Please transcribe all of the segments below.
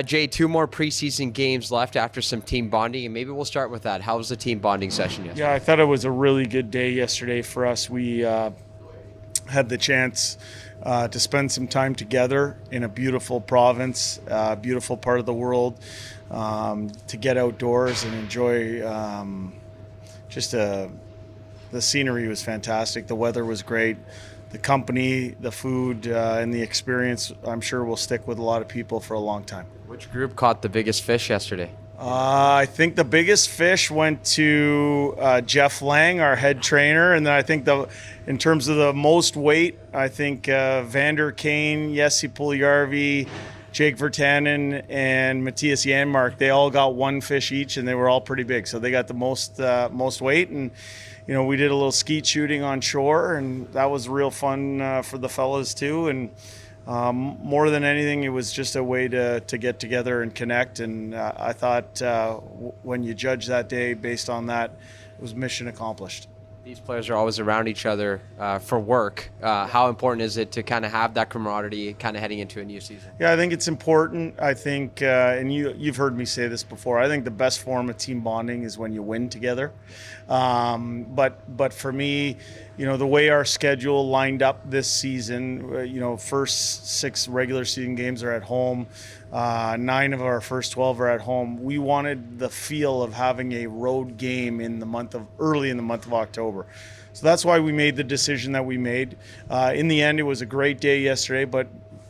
Jay, two more preseason games left after some team bonding, and maybe we'll start with that. How was the team bonding session yesterday? Yeah, I thought it was a really good day yesterday for us. We had the chance to spend some time together in a beautiful province, beautiful part of the world, to get outdoors and enjoy the scenery was fantastic. The weather was great. The company, the food, and the experience, I'm sure will stick with a lot of people for a long time. Which group caught the biggest fish yesterday? I think the biggest fish went to Jeff Lang, our head trainer, and then I think in terms of the most weight, I think Vander Kane, Jesse Puljujarvi, Jake Virtanen, and Matthias Janmark, they all got one fish each, and they were all pretty big, so they got the most weight. And we did a little skeet shooting on shore, and that was real fun for the fellas too. And more than anything, it was just a way to get together and connect. And I thought when you judge that day based on that, it was mission accomplished. These players are always around each other for work. How important is it to kind of have that camaraderie kind of heading into a new season? Yeah, I think it's important. I think, and you've heard me say this before, I think the best form of team bonding is when you win together. But for me, the way our schedule lined up this season, first 6 regular season games are at home. 9 of our first 12 are at home. We wanted the feel of having a road game early in the month of October. So that's why we made the decision that we made. In the end, it was a great day yesterday, but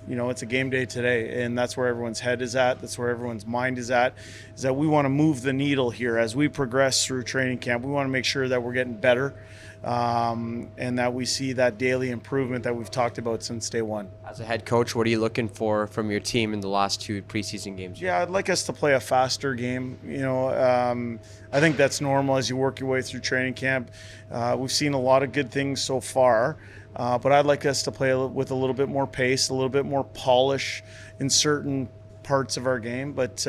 it's a game day today, and that's where everyone's head is at. That's where everyone's mind is at, is that we want to move the needle here as we progress through training camp. We want to make sure that we're getting better, and that we see that daily improvement that we've talked about since day one. As a head coach, what are you looking for from your team in the last 2 preseason games? Yeah, I'd like us to play a faster game. I think that's normal as you work your way through training camp. We've seen a lot of good things so far, but I'd like us to play with a little bit more pace, a little bit more polish in certain parts of our game. But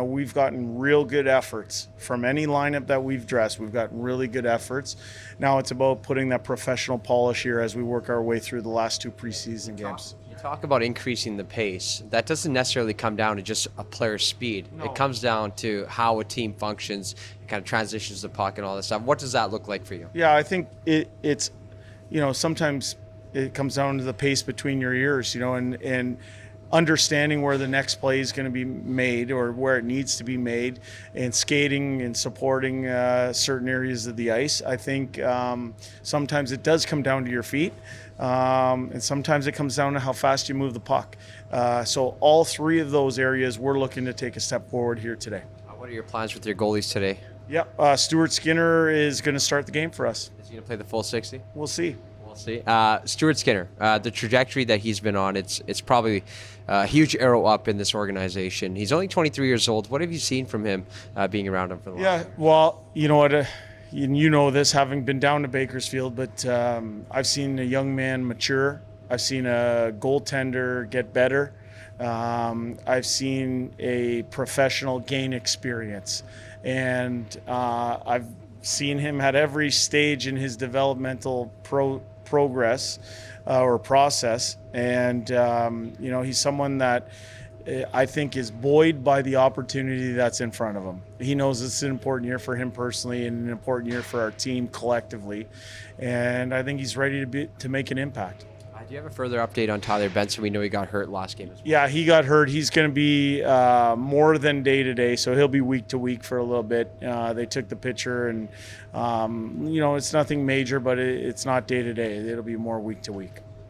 we've gotten real good efforts from any lineup that we've dressed. We've gotten really good efforts. Now it's about putting that professional polish here as we work our way through the last 2 preseason games. You talk about increasing the pace. That doesn't necessarily come down to just a player's speed. No. It comes down to how a team functions, kind of transitions the puck and all this stuff. What does that look like for you? Yeah, I think it's sometimes it comes down to the pace between your ears, and understanding where the next play is going to be made or where it needs to be made, and skating and supporting certain areas of the ice. I think sometimes it does come down to your feet, and sometimes it comes down to how fast you move the puck. So all 3 of those areas, we're looking to take a step forward here today. What are your plans with your goalies today? Yep, Stuart Skinner is going to start the game for us. Is he going to play the full 60? We'll see. See, Stuart Skinner, the trajectory that he's been on, it's probably a huge arrow up in this organization. He's only 23 years old. What have you seen from him being around him for the last year? Well, you know what, you know this having been down to Bakersfield, but I've seen a young man mature. I've seen a goaltender get better. I've seen a professional gain experience, and I've seen him at every stage in his developmental progress or process, and he's someone that I think is buoyed by the opportunity that's in front of him. He knows it's an important year for him personally and an important year for our team collectively, and I think he's ready to make an impact. Do you have a further update on Tyler Benson? We know he got hurt last game as well. Yeah, he got hurt. He's going to be more than day-to-day, so he'll be week-to-week for a little bit. They took the picture, and, it's nothing major, but it's not day-to-day. It'll be more week-to-week.